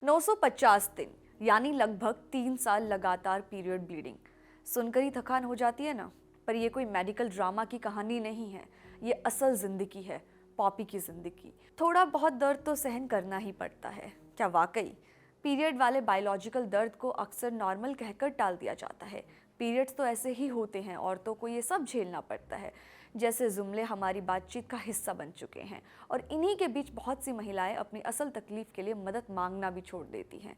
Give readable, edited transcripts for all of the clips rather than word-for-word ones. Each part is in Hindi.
950 दिन यानी लगभग 3 साल लगातार पीरियड ब्लीडिंग सुनकर ही थकान हो जाती है ना। पर ये कोई मेडिकल ड्रामा की कहानी नहीं है, ये असल जिंदगी है, पॉपी की जिंदगी। थोड़ा बहुत दर्द तो सहन करना ही पड़ता है। क्या वाकई पीरियड वाले बायोलॉजिकल दर्द को अक्सर नॉर्मल कहकर टाल दिया जाता है? पीरियड्स तो ऐसे ही होते हैं, औरतों को ये सब झेलना पड़ता है। जैसे जुमले हमारी बातचीत का हिस्सा बन चुके हैं और इन्हीं के बीच बहुत सी महिलाएं अपनी असल तकलीफ के लिए मदद मांगना भी छोड़ देती हैं।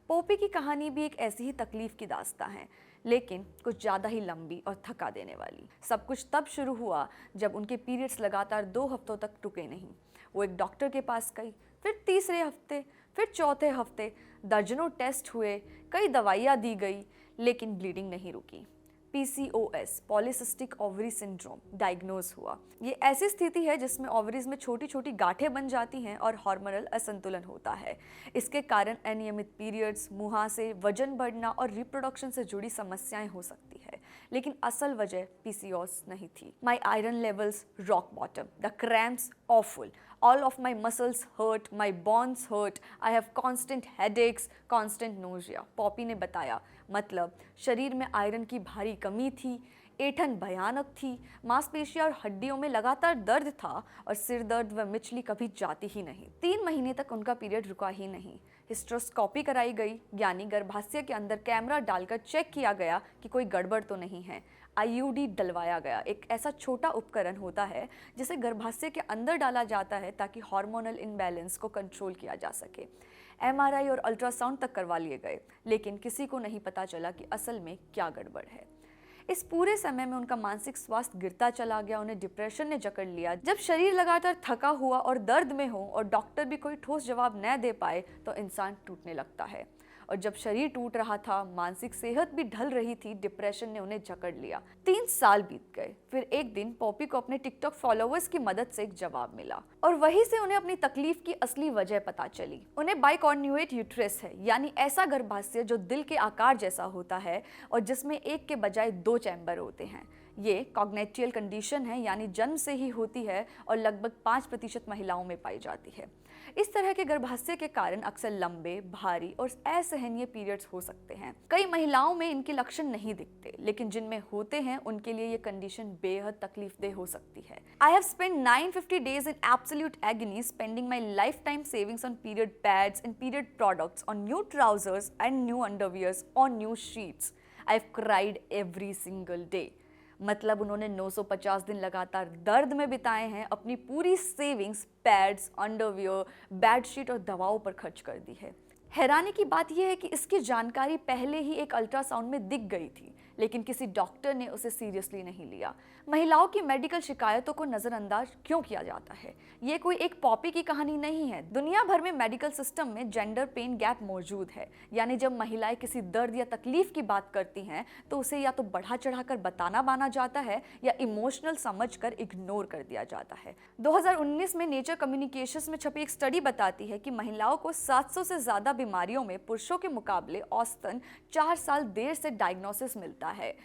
पोपी की कहानी भी एक ऐसी ही तकलीफ की दास्तां है, लेकिन कुछ ज़्यादा ही लंबी और थका देने वाली। सब कुछ तब शुरू हुआ जब उनके पीरियड्स लगातार 2 हफ्तों तक रुके नहीं। वो एक डॉक्टर के पास गई, फिर तीसरे हफ्ते, फिर चौथे हफ्ते दर्जनों टेस्ट हुए, कई दवाइयाँ दी गई, लेकिन ब्लीडिंग नहीं रुकी। PCOS polycystic ovary syndrome diagnose हुआ। ये ऐसी स्थिति है जिसमें ओवरीज में छोटी छोटी गांठें बन जाती हैं और हार्मोनल असंतुलन होता है। इसके कारण अनियमित पीरियड्स, मुहासे, वजन बढ़ना और रिप्रोडक्शन से जुड़ी समस्याएं हो सकती है, लेकिन असल वजह PCOS नहीं थी। My iron levels rock bottom, the cramps awful, all of my muscles hurt, my bones hurt, I have constant headaches, constant nausea। Poppy ने बताया, मतलब शरीर में आयरन की भारी कमी थी, ऐंठन भयानक थी, मांसपेशियां और हड्डियों में लगातार दर्द था और सिर दर्द व मिचली कभी जाती ही नहीं। 3 महीने तक उनका पीरियड रुका ही नहीं। हिस्ट्रोस्कोपी कराई गई, यानी गर्भाशय के अंदर कैमरा डालकर चेक किया गया कि कोई गड़बड़ तो नहीं है। IUD डलवाया गया। एक ऐसा छोटा उपकरण होता है जिसे गर्भाशय के अंदर डाला जाता है ताकि हार्मोनल इनबैलेंस को कंट्रोल किया जा सके। MRI और अल्ट्रासाउंड तक करवा लिए गए, लेकिन किसी को नहीं पता चला कि असल में क्या गड़बड़ है। इस पूरे समय में उनका मानसिक स्वास्थ्य गिरता चला गया, उन्हें डिप्रेशन ने जकड़ लिया। जब शरीर लगातार थका हुआ और दर्द में हो और डॉक्टर भी कोई ठोस जवाब न दे पाए तो इंसान टूटने लगता है। और जब शरीर टूट रहा था, मानसिक सेहत भी ढल रही थी, डिप्रेशन ने उन्हें जकड़ लिया। 3 साल बीत गए। फिर एक दिन पॉपी को अपने टिकटॉक फॉलोअर्स की मदद से एक जवाब मिला और वहीं से उन्हें अपनी तकलीफ की असली वजह पता चली। उन्हें बाइकॉन्जुगेट यूट्रस है, यानी ऐसा गर्भाशय जो दिल के आकार जैसा होता है और जिसमें एक के बजाय 2 चैम्बर होते हैं। ये कॉग्निटिव कंडीशन है, यानी जन्म से ही होती है और लगभग 5% महिलाओं में पाई जाती है। इस तरह के गर्भाशय के कारण अक्सर लंबे, भारी और असहनीय पीरियड्स हो सकते हैं। कई महिलाओं में इनके लक्षण नहीं दिखते, लेकिन जिनमें होते हैं उनके लिए ये कंडीशन बेहद तकलीफदेह हो सकती है। I have spent 950 days in absolute agony, spending my lifetime savings on period pads and period products, on new trousers and new underwears, on new sheets. I've cried every single day। मतलब उन्होंने 950 दिन लगातार दर्द में बिताए हैं, अपनी पूरी सेविंग्स पैड्स, अंडरवियर, बेडशीट और दवाओं पर खर्च कर दी है। हैरानी की बात यह है कि इसकी जानकारी पहले ही एक अल्ट्रासाउंड में दिख गई थी, लेकिन किसी डॉक्टर ने उसे सीरियसली नहीं लिया। महिलाओं की मेडिकल शिकायतों को नज़रअंदाज क्यों किया जाता है? ये कोई एक पॉपी की कहानी नहीं है। दुनिया भर में मेडिकल सिस्टम में जेंडर पेन गैप मौजूद है, यानी जब महिलाएं किसी दर्द या तकलीफ की बात करती हैं तो उसे या तो बढ़ा चढ़ाकर बताना माना जाता है या इमोशनल समझकर इग्नोर कर दिया जाता है। 2019 में नेचर कम्युनिकेशंस में छपी एक स्टडी बताती है कि महिलाओं को 700 से ज़्यादा बीमारियों में पुरुषों के मुकाबले औसतन 4 साल देर से डायग्नोसिस मिलता है।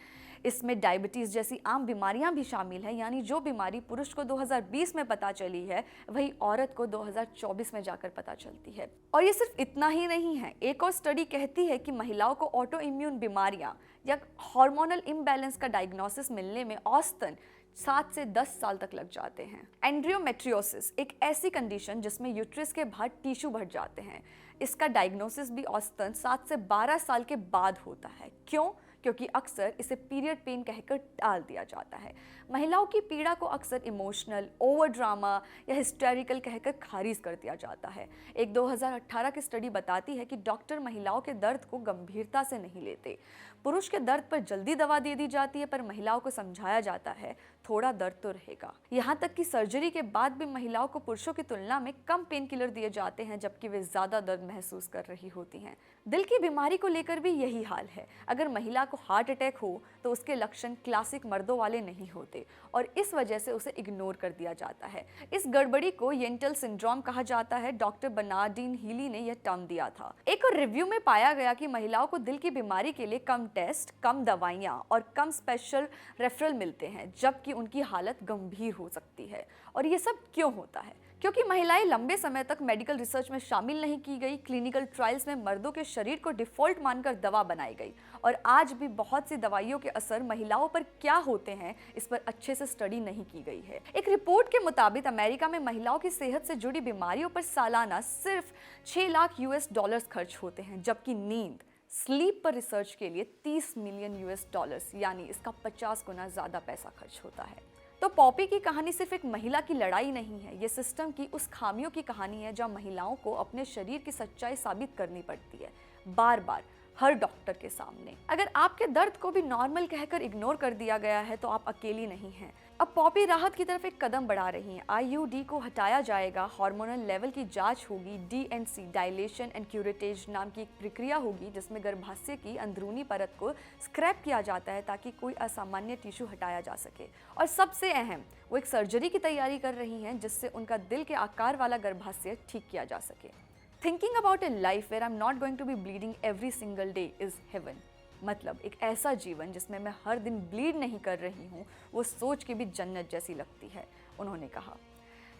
इसमें डायबिटीज़ जैसी आम बीमारियां भी शामिल हैं, यानी जो बीमारी पुरुष को 2020 में पता चली है वही औरत को 2024 में जाकर पता चलती है। और ये सिर्फ इतना ही नहीं है, एक और स्टडी कहती है कि महिलाओं को ऑटो इम्यून बीमारियां या हार्मोनल इम्बैलेंस का डायग्नोसिस मिलने में औसतन 7 से 10 साल तक लग जाते हैं। एंड्रियोमेट्रियोसिस एक ऐसी कंडीशन जिसमें यूट्रस के बाहर टिश्यू बढ़ जाते हैं, इसका डायग्नोसिस भी औसतन 7 से 12 साल के बाद होता है। क्यों? क्योंकि अक्सर इसे पीरियड पेन कहकर टाल दिया जाता है। महिलाओं की पीड़ा को अक्सर इमोशनल, ओवर ड्रामा या हिस्टेरिकल कहकर खारिज कर दिया जाता है। एक 2018 की स्टडी बताती है कि डॉक्टर महिलाओं के दर्द को गंभीरता से नहीं लेते। पुरुष के दर्द पर जल्दी दवा दे दी जाती है, पर महिलाओं को समझाया जाता है थोड़ा दर्द तो रहेगा। यहाँ तक कि सर्जरी के बाद भी महिलाओं को पुरुषों की तुलना में कम पेन किलर दिए जाते हैं, जबकि वे ज़्यादा दर्द महसूस कर रही होती हैं। दिल की बीमारी को लेकर भी यही हाल है। अगर महिला को हार्ट अटैक हो तो उसके लक्षण क्लासिक मर्दों वाले नहीं होते और इस वजह से उसे इग्नोर कर दिया जाता है। इस गड़बड़ी को येंटल सिंड्रोम कहा जाता है। डॉक्टर बर्नार्डिन हीली ने यह टर्म दिया था। एक और रिव्यू में पाया गया कि महिलाओं को दिल की बीमारी के लिए कम टेस्ट, कम दवाइयाँ और कम स्पेशल रेफरल मिलते हैं, जबकि उनकी हालत गंभीर हो सकती है। और ये सब क्यों होता है? क्योंकि महिलाएं लंबे समय तक मेडिकल रिसर्च में शामिल नहीं की गई, क्लिनिकल ट्रायल्स में मर्दों के शरीर को डिफॉल्ट मानकर दवा बनाई गई और आज भी बहुत सी दवाइयों के असर महिलाओं पर क्या होते हैं इस पर अच्छे से स्टडी नहीं की गई है। एक रिपोर्ट के मुताबिक अमेरिका में महिलाओं की सेहत से जुड़ी बीमारियों पर सालाना सिर्फ 6 लाख यूएस डॉलर्स खर्च होते हैं, जबकि नींद स्लीप पर रिसर्च के लिए 30 मिलियन यूएस डॉलर्स यानी इसका 50 गुना ज्यादा पैसा खर्च होता है। तो पॉपी की कहानी सिर्फ एक महिला की लड़ाई नहीं है, ये सिस्टम की उस खामियों की कहानी है जहां महिलाओं को अपने शरीर की सच्चाई साबित करनी पड़ती है, बार बार हर डॉक्टर के सामने। अगर आपके दर्द को भी नॉर्मल कहकर इग्नोर कर दिया गया है तो आप अकेली नहीं हैं। अब पॉपी राहत की तरफ एक कदम बढ़ा रही हैं। आईयूडी को हटाया जाएगा, हार्मोनल लेवल की जांच होगी, डीएनसी डायलेशन एंड क्यूरेटेज नाम की एक प्रक्रिया होगी जिसमें गर्भाशय की अंदरूनी परत को स्क्रैप किया जाता है ताकि कोई असामान्य टिश्यू हटाया जा सके। और सबसे अहम, वो एक सर्जरी की तैयारी कर रही हैं जिससे उनका दिल के आकार वाला गर्भाशय ठीक किया जा सके। Thinking about a life where I'm not going to be bleeding every single day is heaven। मतलब एक ऐसा जीवन जिसमें मैं हर दिन ब्लीड नहीं कर रही हूँ, वो सोच के भी जन्नत जैसी लगती है, उन्होंने कहा।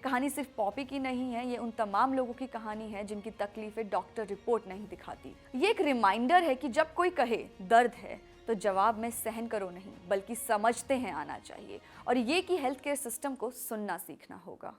कहानी सिर्फ पॉपी की नहीं है, ये उन तमाम लोगों की कहानी है जिनकी तकलीफें डॉक्टर रिपोर्ट नहीं दिखाती। ये एक रिमाइंडर है कि जब कोई कहे दर्द है तो जवाब में सहन करो नहीं बल्कि समझते हैं आना चाहिए, और ये कि हेल्थ केयर सिस्टम को सुनना सीखना होगा।